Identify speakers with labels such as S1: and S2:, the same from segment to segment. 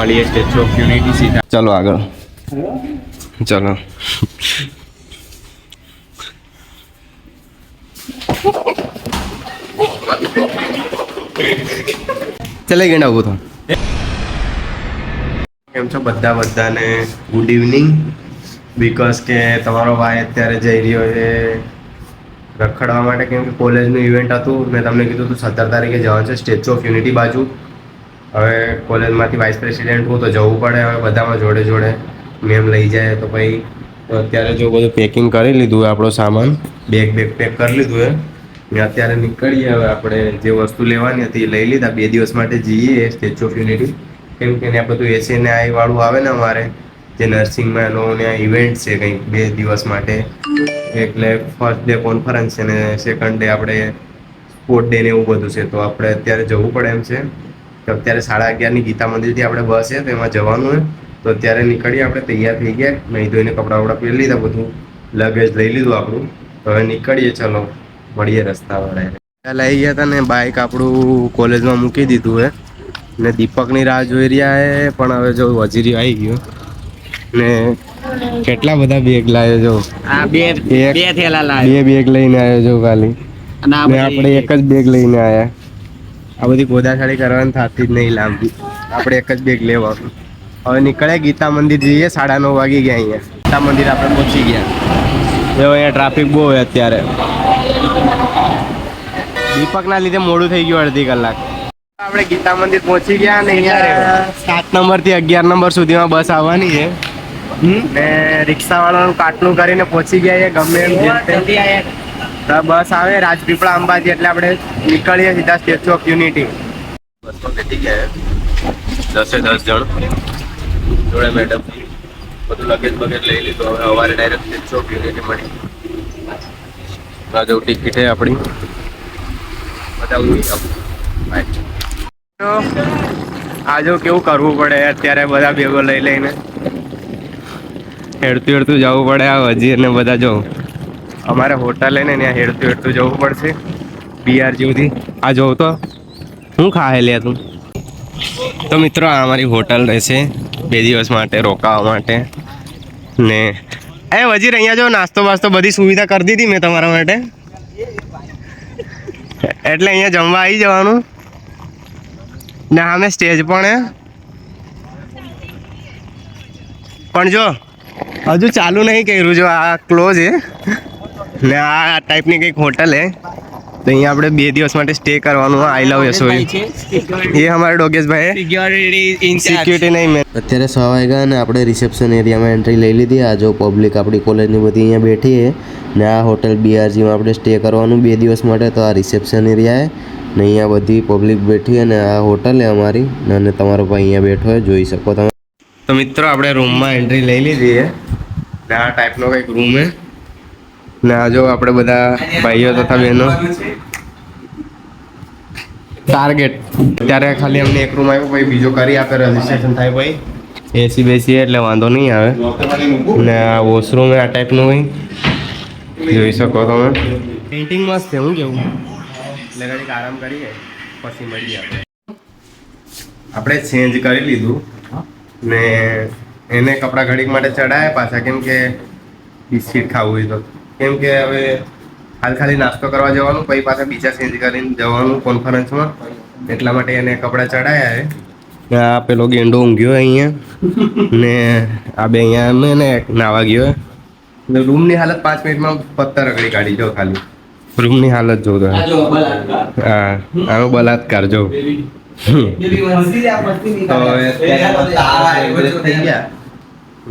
S1: મળીએ statue of unity સીધા. ચલો આગળ ચલો. ચલે ગઈ ઉભો તો. કેમ છો બધાને ગુડ ઇવનિંગ. બિકોઝ કે તમારો ભાઈ અત્યારે જઈ રહ્યો છે રખડવા માટે, કેમ કે કોલેજનું ઇવેન્ટ હતું. મેં તમને કીધું હતું 17 તારીખે જવાનું છે સ્ટેચ્યુ ઓફ યુનિટી બાજુ. હવે કોલેજમાંથી વાઇસ પ્રેસિડેન્ટ હું તો જવું પડે. હવે બધામાં જોડે જોડે મેમ લઈ જાય તો ભાઈ. તો અત્યારે જો બધું પેકિંગ કરી લીધું, આપણો સામાન બેગ પેક કરી લીધું ને અત્યારે નીકળીએ. હવે આપણે જે વસ્તુ લેવાની હતી એ લઈ લીધા. 2 દિવસ માટે જઈએ સ્ટેચ્યુ ઓફ યુનિટી, કેમ કે ત્યાં બધું SNI વાળું આવે ને અમારે જે નર્સિંગમાં એનો ત્યાં ઇવેન્ટ છે કંઈક 2 દિવસ માટે. એટલે ફર્સ્ટ ડે કોન્ફરન્સ છે ને સેકન્ડ ડે આપણે સ્પોર્ટ ડે ને એવું બધું છે. તો આપણે અત્યારે જવું પડે એમ છે. તો અત્યારે 11:30ની ગીતા મંદિરથી આપણે બસ છે તો એમાં જવાનું હોય. તો અત્યારે નીકળીએ. આપણે તૈયાર થઈ ગયા, નહીં ધોઈને કપડાં પહેરી લીધા, બધું લગેજ લઈ લીધું આપણું. તો હવે નીકળીએ. ચલો મળીએ રસ્તાવાળા. લઈ ગયા હતા ને બાઇક આપણું કોલેજમાં મૂકી દીધું હે ને દીપકની રાહ જોઈ રહ્યા હે. પણ હવે જો વજીરી આવી ગયો ને કેટલા બધા બેગ લાવ્યો જો. બે બેગ લઈને આવ્યો જો ખાલી. ને આપણે એક જ બેગ લઈને આવ્યા. આ બધી ગોદાછાડી કરવાની થતી જ નહીં લાંબી. આપણે એક જ બેગ લેવાનું. હવે નીકળ્યા ગીતા મંદિર જઈએ. 9:30 વાગી ગયા. અહીંયા ગીતા મંદિર આપણે પહોંચી ગયા. જો અહીંયા ટ્રાફિક બહુ હોય અત્યારે. દીપકના લીધે મોડું થઈ ગયું અડધી કલાક. આપણે ગીતા મંદિર પહોંચી ગયા ને અહીંયા 7 નંબરથી 11 નંબર સુધીમાં બસ આવવાની છે ને રિક્ષાવાળાનું કાટલું કરીને પહોંચી ગયા છે. ગમે એમ બસ આવે રાજપીપળા અંબાજી એટલે આપણે નીકળીએ સીધા સ્ટેચ્યુ ઓફ યુનિટી. બસમાં બેઠી ગયા 10 જણ જોડે મેડમ. બધું લગેજ બગેજ લઈ લીધું. હવે સવારે ડાયરેક્ટ સ્ટેચ્યુ ઓફ યુનિટી મળી. આ જો ટિકિટ છે આપણી. આ જો કેવું કરવું પડે અત્યારે બધા બેગો લઈ લઈને હેડતું જવું પડે. આ વજીર ને બધા જો અમારે હોટલ ને ત્યાં હેડતું જવું પડશે BRG સુધી. આ જોઉં તો હું ખાય લે તું. તો મિત્રો આ અમારી હોટલ રહેશે 2 દિવસ માટે રોકાવા માટે. ને વજીર અહીંયા જો નાસ્તો બાસ્તો બધી સુવિધા કરી દીધી મેં તમારા માટે. એટલે અહીંયા જમવા આવી જવાનું ને અમે સ્ટેજ પણ જો હજુ ચાલુ નહીં કર્યું. જો આ ક્લોઝ છે ને આ ટાઈપની કંઈક હોટલ છે. તો અહીંયા આપણે 2 દિવસ માટે સ્ટે કરવાનું. આઈ લવ યશોઈ એ અમારા ડોગેશભાઈ સિક્યુરિટી નહીં મેં. અત્યારે 6 વાગ્યા ને આપણે રિસેપ્શન એરિયામાં એન્ટ્રી લઈ લીધી. આ જો પબ્લિક આપણી કોલેજની બધી અહીંયા બેઠી છે ને આ હોટલ BRGમાં આપણે સ્ટે કરવાનું 2 દિવસ માટે. તો આ રિસેપ્શન એરિયા છે ને અહીંયા બધી પબ્લિક બેઠી છે ને આ હોટલ છે અમારી. અને તમારો ભાઈ અહીંયા બેઠો હોય જોઈ શકો તમે. તો મિત્રો આપણે રૂમમાં એન્ટ્રી લઈ લીધી છે ને આ ટાઈપનો કંઈક રૂમ છે ને આ જો આપણે બધા ભાઈઓ તથા બહેનો ટાર્ગેટ. અત્યારે ખાલી અમને એક રૂમ આવ્યો, પછી બીજો કરી આપે રજીસ્ટ્રેશન થાય ભાઈ. AC બેસી એટલે વાંધો નહીં આવે. ને આ વોશરૂમ આ ટાઈપનું હોય જોઈ શકો તમે. પેઇન્ટિંગ મસ્ત છે. હું કેવું એટલે ઘડીક આરામ કરીએ પછી મળીએ. આપણે ચેન્જ કરી લીધું ને એને કપડાં ઘડીક માટે ચડાયા પાછા, કેમ કે બિસ્કિટ ખાવું હોય તો. કેમ કે હવે હાલ ખાલી નાસ્તો કરવા જવાનું, પછી પાછા બીજા ચેન્જ કરીને જવાનું કોન્ફરન્સમાં. એટલા માટે એને કપડાં ચડાયા છે. આ પેલો ગેંડો ઊંઘ્યો અહીંયા ને આ બે અહીંયા અમે ને નાવા ગયો. રૂમની હાલત 5 મિનિટમાં પત્તા રગડી કાઢી જો. ખાલી રૂમની હાલત જો તો. હા આનો બલાત્કાર જો. તો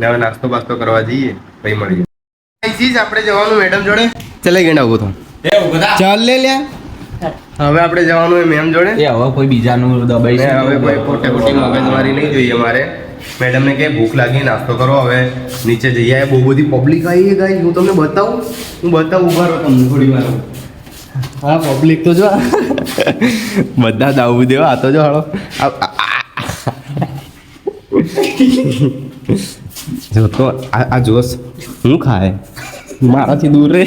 S1: હવે નાસ્તો બાસ્તો કરવા જઈએ પછી મળીએ. આપણે જવાનું મેડમ જોડે. ચલે ગેંડા ઉભો તો ચાલ લે લ્યા. હવે આપણે જવાનું હોય મેમ જોડે. હવે કોઈ બીજાનું દબાઈ છે. હવે કોઈ ખોટી મગજમારી નહીં જોઈએ મારે. મેડમને કે ભૂખ લાગી નાસ્તો કરો. હવે નીચે જઈએ. બહુ બધી પબ્લિક આવી ગઈ. હું તમને બતાવું ઉભા રહો તમને થોડી વાર. હા પબ્લિક તો જો બધા દાવું દેવા. આ તો જો હાલો જો તો આ જોશ હું ખાય મારાથી દૂર રે.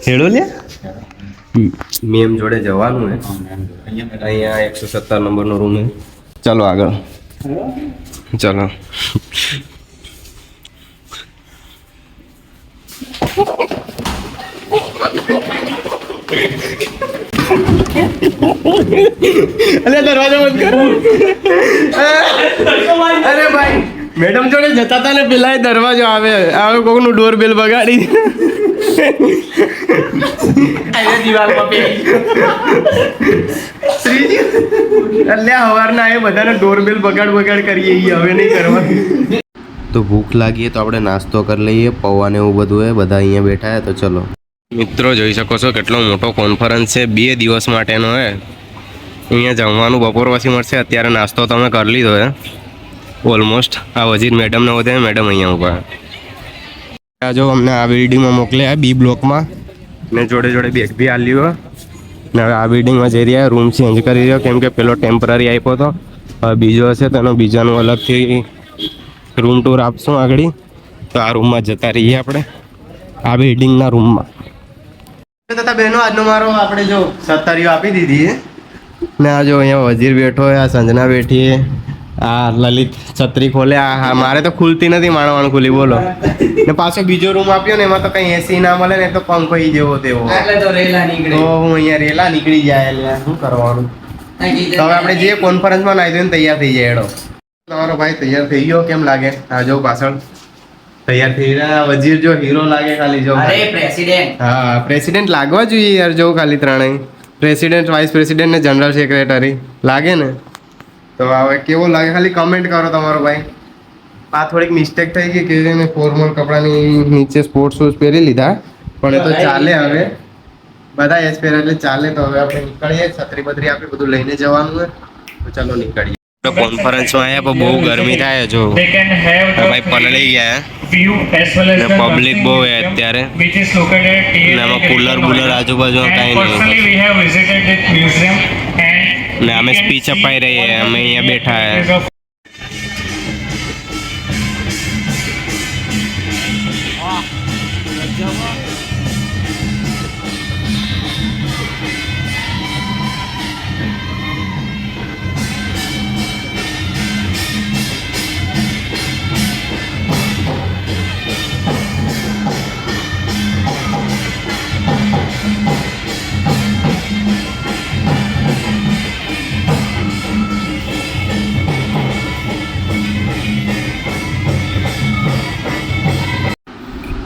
S1: હેડો લે મેમ જોડે જવાનું હે અહીંયા 117 નંબરનો રૂમ હે. ચાલો આગળ ચાલો. અરે દરવાજો બંધ કરો. અરે ભાઈ મેડમ જોડે જતા હતા ને પેલા દરવાજો આવે કોકનું ડોર બેલ બગાડી અલ્યા હવારના એ બધાને ડોરબેલ બગાડ કરીએ હવે નહીં કરવાનું. તો ભૂખ લાગીએ તો આપણે નાસ્તો કરી લઈએ. પૌવા ને એવું બધું હે. બધા અહીંયા બેઠા હે. તો ચલો મિત્રો જોઈ શકો છો કેટલો મોટો કોન્ફરન્સ છે. 2 દિવસ માટેનો હે. અહીંયા જમવાનું બપોર પછી મળશે. અત્યારે નાસ્તો તમે કરી લીધો હે ઓલમોસ્ટ. આ વજીર મેડમને વધે મેડમ અહીંયા ઊભા જો અમને આ બિલ્ડિંગમાં મોકલ્યા બી બ્લોકમાં ને જોડે જોડે બેગ બી આલ્યો. ને હવે આ બિલ્ડિંગમાં જઈ રહ્યા રૂમ ચેન્જ કરી રહ્યો કેમ કે પેલો ટેમ્પરરી આપ્યો હતો. હવે બીજો હશે તો એનો બીજાનું અલગથી રૂમ ટૂર આપશું આગળ. તો આ રૂમમાં જતા રહીએ આપણે આ બિલ્ડિંગના રૂમમાં. તથા બહેનો આજનો મારો આપણે જો સત્તરીઓ આપી દીધી ને આ જો અહીંયા વજીર બેઠો હોય. આ સંજના બેઠી હે. આ લલિત છત્રી ખોલે. હા મારે તો ખુલતી નથી માણવાનું ખુલી બોલો. ને પાછો બીજો રૂમ આપ્યો ને એમાં તો કઈ એસી ના મળે ને તો પંખો જેવો તેવો. તો હું અહીંયા રેલા નીકળી જાય એટલે શું કરવાનું. તો હવે આપણે જે કોન્ફરન્સમાં નાઈ દઈએ તૈયાર થઈ જાય. એડો તમારો ભાઈ તૈયાર થઈ ગયો કેમ લાગે? આ જો પાછળ તૈયાર થઈ રહ્યા. વજીર જો હીરો લાગે ખાલી જો.
S2: અરે પ્રેસિડેન્ટ.
S1: હા પ્રેસિડેન્ટ લાગવા જોઈએ યાર. જો ખાલી ત્રણેય પ્રેસિડેન્ટ વાઇસ પ્રેસિડેન્ટ ને જનરલ સેક્રેટરી લાગે ને. તો હવે કેવો લાગે ખાલી કમેન્ટ કરો તમારો ભાઈ. આ થોડીક મિસ્ટેક થઈ ગઈ કે મેં ફોર્મલ કપડાની નીચે સ્પોર્ટ શૂઝ પહેરી લીધા પણ એ તો ચાલે. હવે બધા એ જ પહેરે એટલે ચાલે. તો હવે આપણે નીકળીએ. છત્રી બત્રી આપણે બધું લઈને જવાનું હોય તો ચાલો નીકળીએ. કોન્ફરન્સમાં આવ્યા પણ બહુ ગરમી થાય જો ભાઈ પલળી ગયા ને પબ્લિક બહુ હે અત્યારે. એમાં કુલર બુલર આજુબાજુ કાંઈ નહીં. ને અમે સ્પીચ અપાઈ રહી હે. અમે અહીંયા બેઠા હે.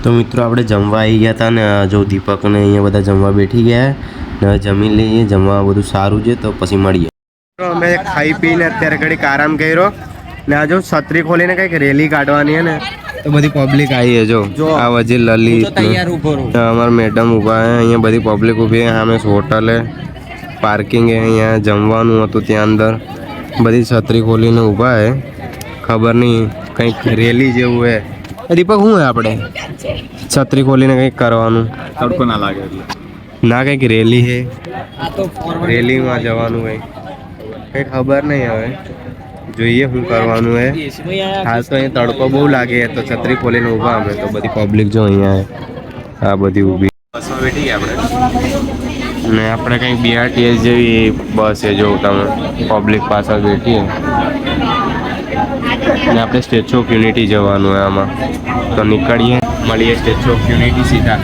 S1: તો મિત્રો આપણે જમવા આવી ગયા હતા ને જો દીપકને અહીંયા બધા જમવા બેઠી ગયા ને જમી લઈએ. જમવા બધું સારું છે તો પછી મળીએ. અમે ખાઈ પીને અત્યારે ઘડીક આરામ કર્યો ને આ જો છત્રી ખોલીને કંઈક રેલી કાઢવાની હે ને તો બધી પબ્લિક આવી છે. જો આ વજીર લલિત અમારા મેડમ ઊભા હે. અહીંયા બધી પબ્લિક ઊભી હે. સામે હોટલ હે પાર્કિંગ હે. અહીંયા જમવાનું હતું ત્યાં અંદર બધી છત્રી ખોલીને ઊભા હે. ખબર નહીં કંઈક રેલી જેવું હે. દીપક શું હે આપણે છત્રી ખોલીને કંઈક કરવાનું તડકો ના લાગે એટલે ના કંઈક રેલી હે. રેલીમાં જવાનું કંઈ ખબર નહીં. હવે જોઈએ શું કરવાનું હે. હાલ તો અહીંયા તડકો બહુ લાગે તો છત્રી ખોલીને ઊભા અમે તો બધી પબ્લિક જો અહીંયા આ બધી ઊભી બસમાં બેઠી ગયા આપણે. ને આપણે કંઈક બીઆરટીએસ જેવી બસ છે જો તમે પબ્લિક પાછળ બેઠીએ ને આપણે સ્ટેચ્યુ ઓફ યુનિટી જવાનું હોય આમાં. તો નીકળીએ મળીએ સ્ટેચ્યુ ઓફ યુનિટી સીધા.